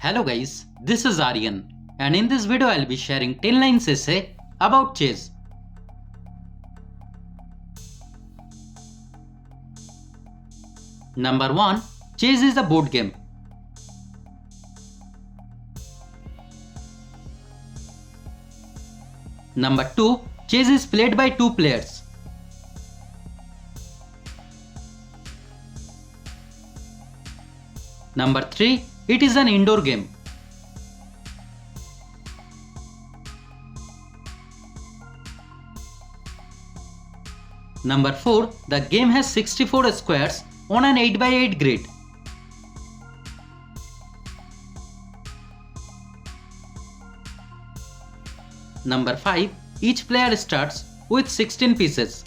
Hello guys, this is Aryan, and in this video I'll be sharing 10 lines essay about chess. Number 1. Chess is a board game. Number 2. Chess is played by two players. Number 3. It is an indoor game. Number 4. The game has 64 squares on an 8x8 grid. Number 5. Each player starts with 16 pieces.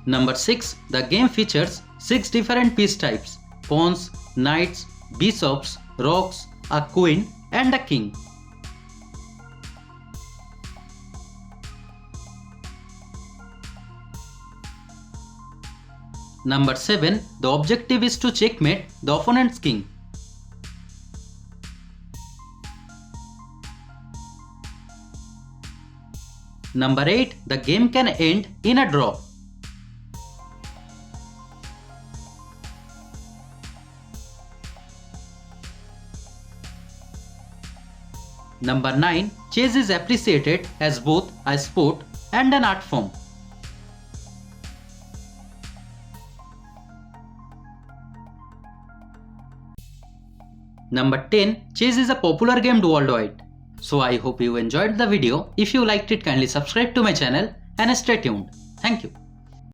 Number 6. The game features 6 different piece types: pawns, knights, bishops, rocks, a queen and a king. Number 7. The objective is to checkmate the opponent's king. Number 8. The game can end in a draw. Number 9. Chess is appreciated as both a sport and an art form. Number 10. Chess is a popular game worldwide. So I hope you enjoyed the video. If you liked it, kindly subscribe to my channel and stay tuned. Thank you.